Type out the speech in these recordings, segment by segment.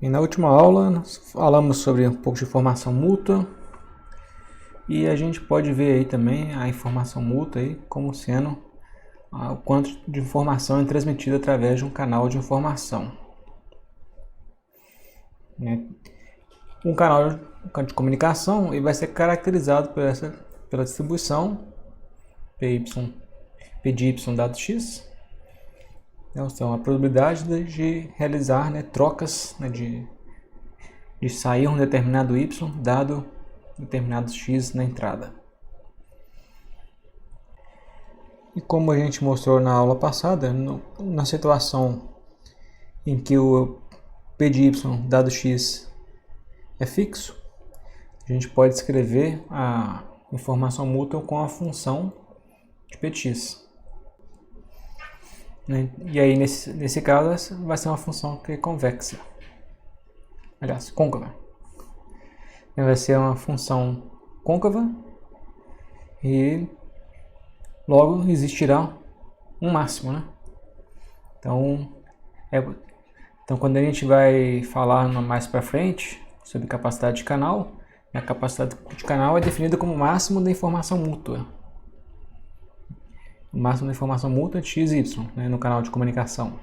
E na última aula nós falamos sobre um pouco de informação mútua e a gente pode ver aí também a informação mútua aí como sendo o quanto de informação é transmitida através de um canal de informação. Um canal de comunicação ele vai ser caracterizado pela distribuição P de y dado x. Então, a probabilidade de realizar trocas, de sair um determinado y dado determinado x na entrada. E como a gente mostrou na aula passada, na situação em que o p de y dado x é fixo, a gente pode escrever a informação mútua com a função de px. E aí, nesse caso, vai ser uma função que é convexa. Aliás, côncava. Vai ser uma função côncava e logo existirá um máximo, Então, quando a gente vai falar mais para frente sobre capacidade de canal, a capacidade de canal é definida como o máximo da informação mútua. O máximo da informação mútua é x e y, no canal de comunicação.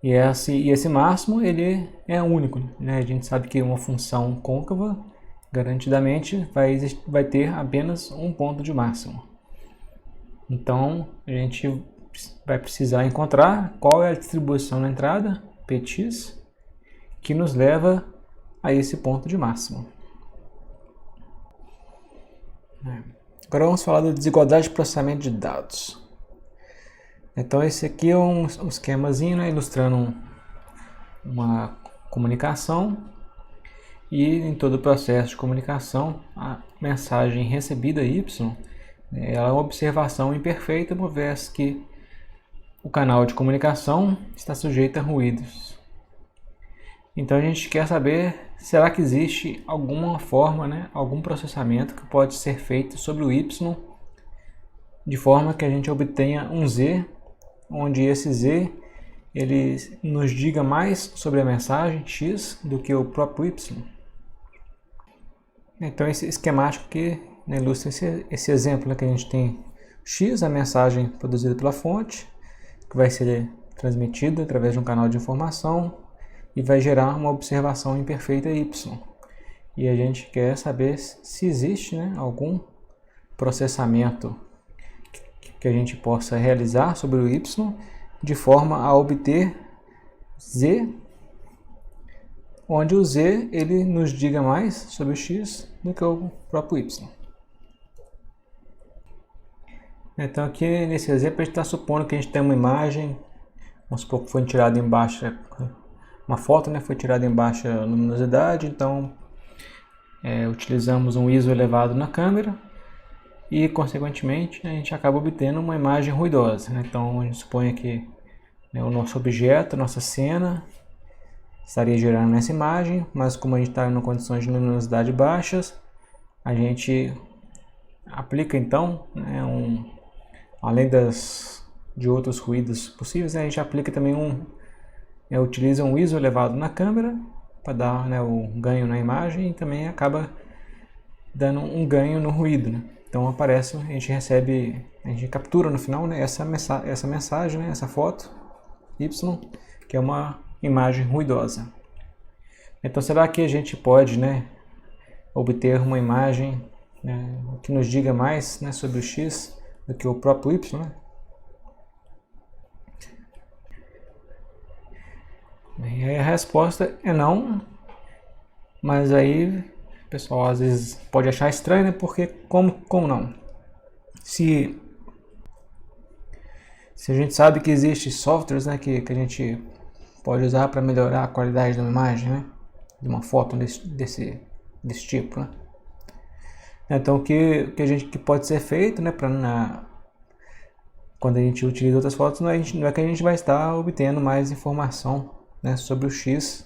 E esse máximo ele é único. A gente sabe que uma função côncava garantidamente vai ter apenas um ponto de máximo. Então a gente vai precisar encontrar qual é a distribuição na entrada, px, que nos leva a esse ponto de máximo. Agora vamos falar da desigualdade de processamento de dados. Então esse aqui é um esquemazinho, ilustrando uma comunicação, e em todo o processo de comunicação a mensagem recebida y ela é uma observação imperfeita, uma vez que o canal de comunicação está sujeito a ruídos. Então a gente quer saber, será que existe alguma forma, algum processamento que pode ser feito sobre o y, de forma que a gente obtenha um z, onde esse z ele nos diga mais sobre a mensagem x do que o próprio y. Então esse esquemático aqui ilustra esse exemplo, que a gente tem x, a mensagem produzida pela fonte, que vai ser transmitida através de um canal de informação e vai gerar uma observação imperfeita y. E a gente quer saber se existe algum processamento que a gente possa realizar sobre o y de forma a obter z, onde o z ele nos diga mais sobre o x do que o próprio y. Então aqui nesse exemplo a gente está supondo que a gente tem uma imagem, vamos supor que foi tirada em baixa, uma foto foi tirada em baixa luminosidade, então utilizamos um ISO elevado na câmera e consequentemente a gente acaba obtendo uma imagem ruidosa. Então a gente supõe que o nosso objeto, a nossa cena estaria gerando essa imagem, mas como a gente está em condições de luminosidade baixas, a gente aplica então além de outros ruídos possíveis, a gente aplica também utiliza um ISO elevado na câmera para dar o ganho na imagem e também acaba dando um ganho no ruído. Então aparece, a gente captura no final essa mensagem, essa foto y, que é uma imagem ruidosa. Então será que a gente pode obter uma imagem que nos diga mais sobre o x do que o próprio y? E a resposta é não, mas aí o pessoal às vezes pode achar estranho, porque como não? Se a gente sabe que existem softwares que a gente pode usar para melhorar a qualidade de uma imagem, de uma foto desse tipo, Então o que pode ser feito, quando a gente utiliza outras fotos, não é que a gente vai estar obtendo mais informação sobre o x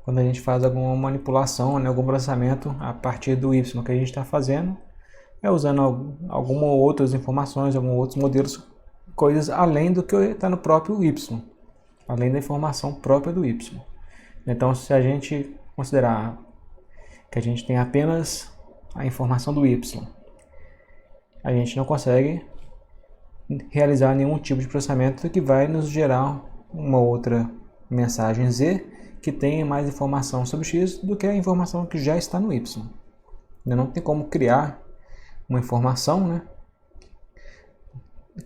quando a gente faz alguma manipulação, algum processamento a partir do y. O que a gente está fazendo é usando algumas outras informações, alguns outros modelos, coisas além do que está no próprio y. além da informação própria do y. Então, se a gente considerar que a gente tem apenas a informação do y, a gente não consegue realizar nenhum tipo de processamento que vai nos gerar uma outra mensagem z que tenha mais informação sobre x do que a informação que já está no y. Não tem como criar uma informação, né,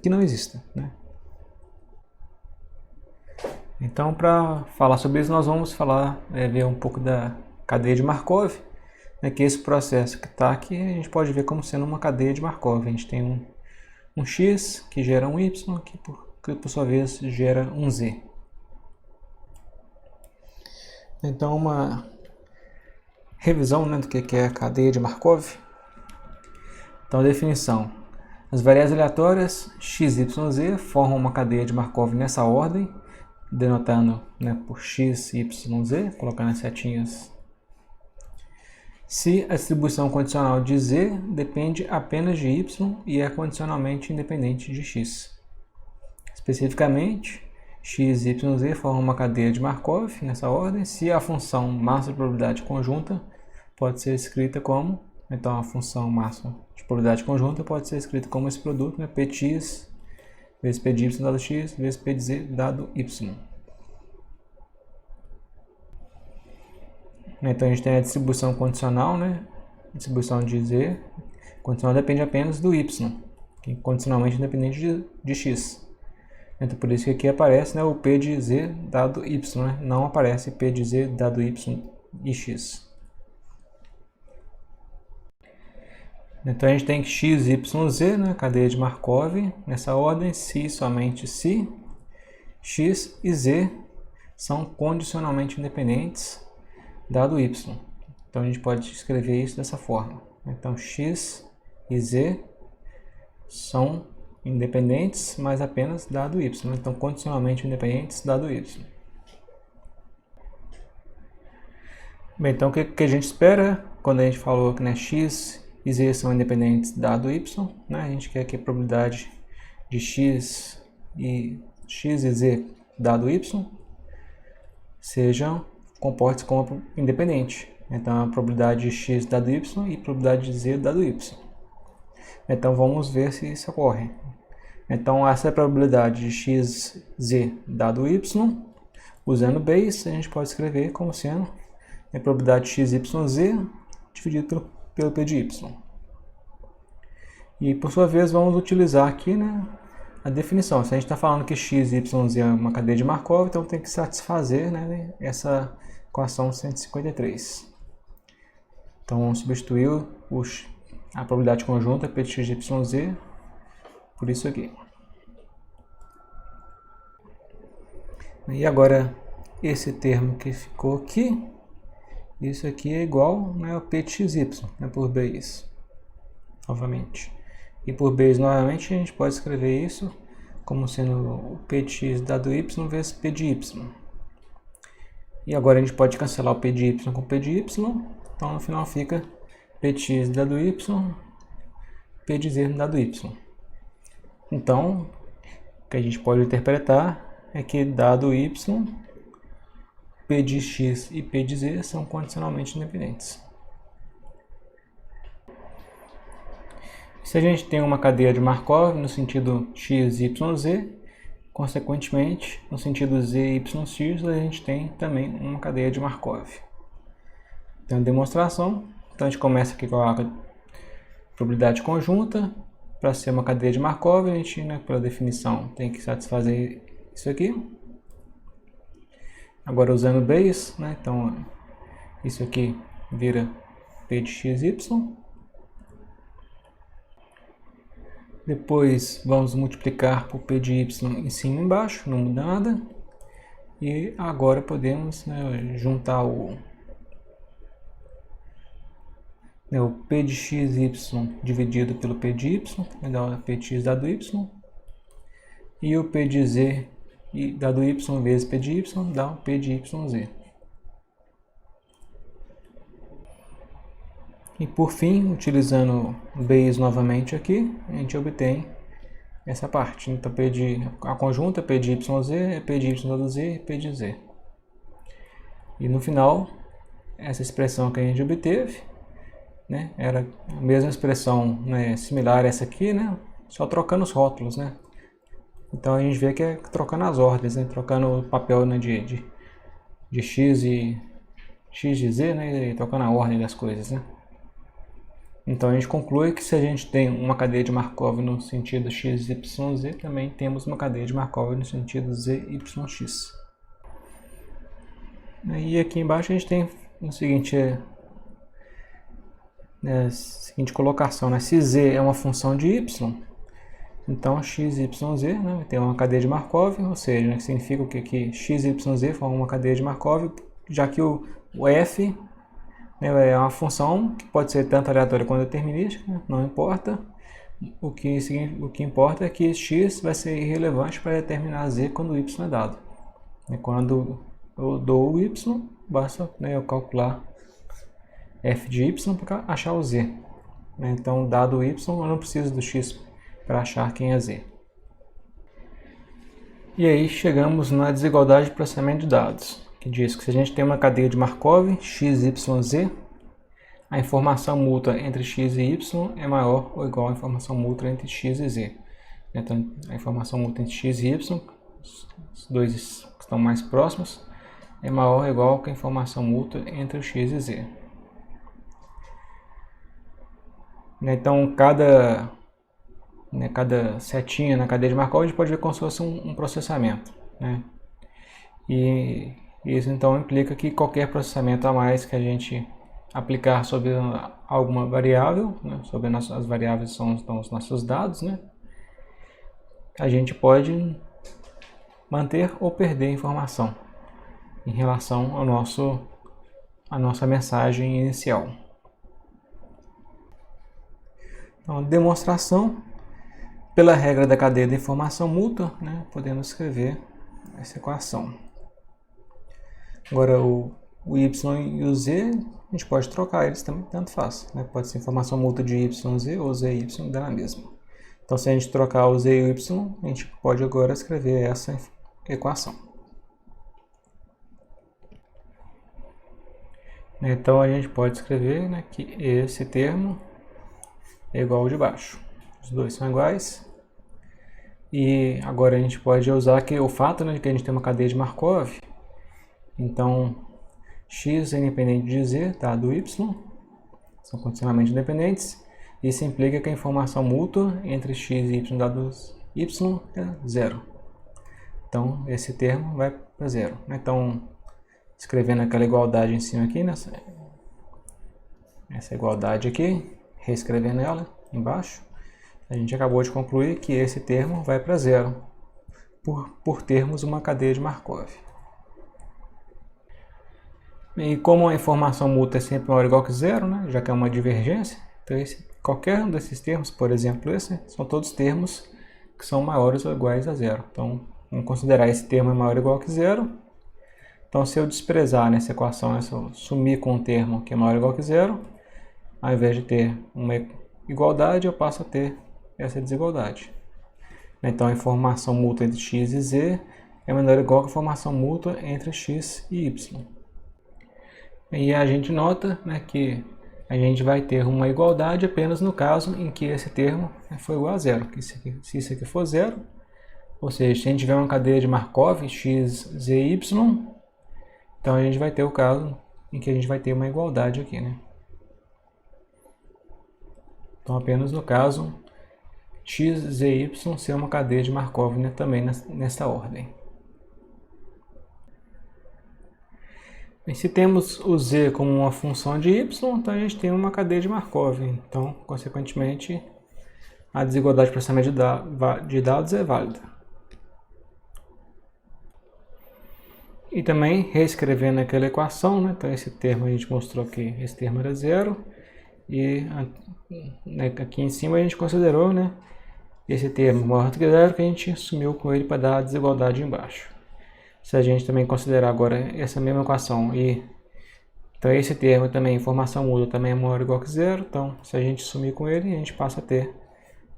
que não exista, né? Então, para falar sobre isso, nós vamos ver um pouco da cadeia de Markov, né, que esse processo que está aqui a gente pode ver como sendo uma cadeia de Markov. A gente tem um x que gera um y, que por sua vez gera um z. Então, uma revisão, né, do que é a cadeia de Markov. Então, a definição: as variáveis aleatórias x, y, z formam uma cadeia de Markov nessa ordem, denotando, né, por x, y, z, colocando as setinhas. Se a distribuição condicional de z depende apenas de y e é condicionalmente independente de x. Especificamente, x, y, z formam uma cadeia de Markov nessa ordem se a função massa de probabilidade conjunta pode ser escrita como, então a função massa de probabilidade conjunta pode ser escrita como esse produto, né, px vezes p de y dado x vezes p de z dado y. Então a gente tem a distribuição condicional, né? A distribuição de z condicional depende apenas do y, que é condicionalmente independente de x. Então por isso que aqui aparece, né, o p de z dado y, né? Não aparece p de z dado y e x. Então a gente tem x, y, z, né, cadeia de Markov, nessa ordem, se somente se x e z são condicionalmente independentes dado y. Então a gente pode escrever isso dessa forma. Então x e z são independentes, mas apenas dado y. Então condicionalmente independentes dado y. Bem, então o que a gente espera quando a gente falou que, né, x e z são independentes dado y, né? A gente quer que a probabilidade de x e z dado y comporte-se como independente. Então, a probabilidade de x dado y e probabilidade de z dado y. Então, vamos ver se isso ocorre. Então, essa é a probabilidade de x, z dado y. Usando Bayes, a gente pode escrever como sendo a probabilidade de x, y, z dividido pelo p de y. E, por sua vez, vamos utilizar aqui, né, a definição. Se a gente está falando que x, y, z é uma cadeia de Markov, então tem que satisfazer, né, essa equação 153. Então vamos substituir a probabilidade conjunta p de x, y, z por isso aqui. E agora esse termo que ficou aqui, isso aqui é igual, né, ao p de x, y, né, por Bayes, novamente. E por Bayes novamente a gente pode escrever isso como sendo o p de x dado y vezes p de y. E agora a gente pode cancelar o p de y com p de y. Então no final fica p de x dado y, p de z dado y. Então o que a gente pode interpretar é que dado y, p de x e p de z são condicionalmente independentes. Se a gente tem uma cadeia de Markov no sentido x, y, z, consequentemente, no sentido z, y, x, a gente tem também uma cadeia de Markov. Tem uma demonstração. Então a gente começa aqui com a probabilidade conjunta. Para ser uma cadeia de Markov, a gente, né, pela definição, tem que satisfazer isso aqui. Agora usando Bayes, né, então isso aqui vira p de x, y. Depois vamos multiplicar por p de y em cima e embaixo, não muda nada. E agora podemos, né, juntar o p de x, y dividido pelo p de y, vai dar o p de x dado y. E o p de z dado y vezes p de y dá o p de yz. E por fim, utilizando Bayes novamente aqui, a gente obtém essa parte. Então P de a conjunta, P de YZ, é P de Y dado Z e P de Z. E no final, essa expressão que a gente obteve, né, era a mesma expressão, né, similar a essa aqui, né, só trocando os rótulos, né. Então a gente vê que é trocando as ordens, né, trocando o papel, né, de X e X de Z, né, e trocando a ordem das coisas, né. Então a gente conclui que se a gente tem uma cadeia de Markov no sentido x, y, z, também temos uma cadeia de Markov no sentido z, y, x. E aqui embaixo a gente tem o seguinte, seguinte colocação, né? Se z é uma função de y, então x, y, z, né, tem uma cadeia de Markov, ou seja, né, que significa que x, y, z formam uma cadeia de Markov, já que o f, né, é uma função que pode ser tanto aleatória quanto determinística, né, não importa. O que importa é que x vai ser irrelevante para determinar z quando o y é dado. Quando eu dou o y, basta, né, eu calcular f de y para achar o z. Então, dado o y, eu não preciso do x para achar quem é z. E aí chegamos na desigualdade de processamento de dados, que diz que se a gente tem uma cadeia de Markov, x, y, z, a informação mútua entre x e y é maior ou igual à informação mútua entre x e z. Então, a informação mútua entre x e y, os dois que estão mais próximos, é maior ou igual que a informação mútua entre o x e z. Então, cada setinha na cadeia de Markov a gente pode ver como se fosse um processamento, né? E isso então implica que qualquer processamento a mais que a gente aplicar sobre alguma variável, né, sobre as variáveis são os nossos dados, né, a gente pode manter ou perder informação em relação ao à nossa mensagem inicial. Então, demonstração pela regra da cadeia de informação mútua, né, podemos escrever essa equação. Agora o y e o z, a gente pode trocar eles também, tanto faz, né? Pode ser informação mútua de y, z ou z e y, dá na mesma. Então se a gente trocar o z e o y, a gente pode agora escrever essa equação. Então a gente pode escrever, né, que esse termo é igual ao de baixo. Os dois são iguais. E agora a gente pode usar que o fato, né, de que a gente tem uma cadeia de Markov. Então x é independente de z, dado y, são condicionalmente independentes. Isso implica que a informação mútua entre x e y dados y é zero. Então esse termo vai para zero. Então, escrevendo aquela igualdade em cima aqui, essa igualdade aqui, reescrevendo ela embaixo, a gente acabou de concluir que esse termo vai para zero, por termos uma cadeia de Markov. E como a informação mútua é sempre maior ou igual que zero, né, já que é uma divergência, então qualquer um desses termos, por exemplo esse, são todos termos que são maiores ou iguais a zero. Então, vamos considerar esse termo maior ou igual que zero. Então, se eu desprezar nessa equação, se eu sumir com um termo que é maior ou igual que zero, ao invés de ter uma igualdade, eu passo a ter essa desigualdade. Então, a informação mútua entre x e z é menor ou igual que a informação mútua entre x e y. E a gente nota, né, que a gente vai ter uma igualdade apenas no caso em que esse termo for igual a zero. Se isso aqui for zero, ou seja, se a gente tiver uma cadeia de Markov, x, z e y, então a gente vai ter o caso em que a gente vai ter uma igualdade aqui, né? Então apenas no caso x, z e y ser uma cadeia de Markov, né, também nessa ordem. E se temos o z como uma função de y, então a gente tem uma cadeia de Markov. Então, consequentemente, a desigualdade de processamento de dados é válida. E também, reescrevendo aquela equação, né, então esse termo a gente mostrou que esse termo era zero. E aqui em cima a gente considerou, né, esse termo maior do que zero, que a gente sumiu com ele para dar a desigualdade embaixo. Se a gente também considerar agora essa mesma equação então esse termo também, informação mútua, também é maior ou igual que zero, então se a gente sumir com ele, a gente passa a ter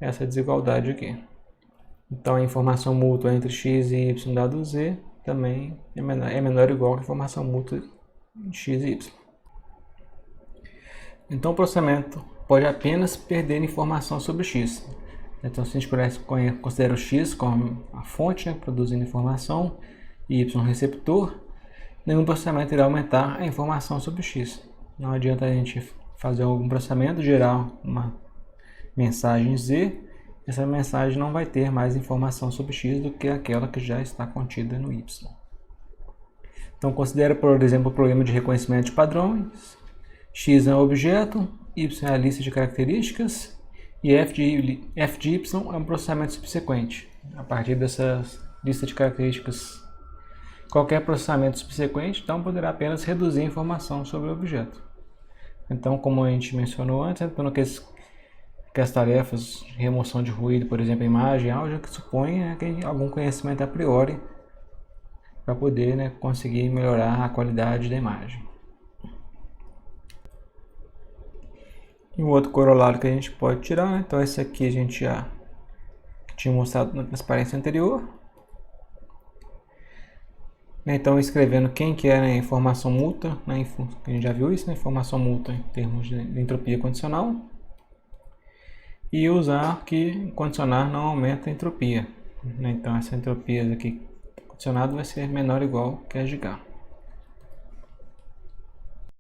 essa desigualdade aqui. Então a informação mútua entre x e y dado z também é menor ou igual a informação mútua de x e y. Então o processamento pode apenas perder informação sobre x. Então se a gente considera o x como a fonte, né, produzindo informação, e y receptor, nenhum processamento irá aumentar a informação sobre o x. Não adianta a gente fazer algum processamento, gerar uma mensagem z, essa mensagem não vai ter mais informação sobre x do que aquela que já está contida no y. Então considera, por exemplo, o problema de reconhecimento de padrões. X é um objeto, y é a lista de características e f de y é um processamento subsequente. A partir dessa lista de características, qualquer processamento subsequente então poderá apenas reduzir a informação sobre o objeto. Então, como a gente mencionou antes, que as tarefas de remoção de ruído, por exemplo, imagem, áudio, que supõe, né, que tem algum conhecimento a priori para poder, né, conseguir melhorar a qualidade da imagem. E o outro corolário que a gente pode tirar, né? Então esse aqui a gente já tinha mostrado na transparência anterior. Então escrevendo quem que é a informação mútua, né? A gente já viu isso, né? Informação mútua em termos de entropia condicional. E usar que condicionar não aumenta a entropia, né? Então essa entropia aqui condicionada vai ser menor ou igual que a de H.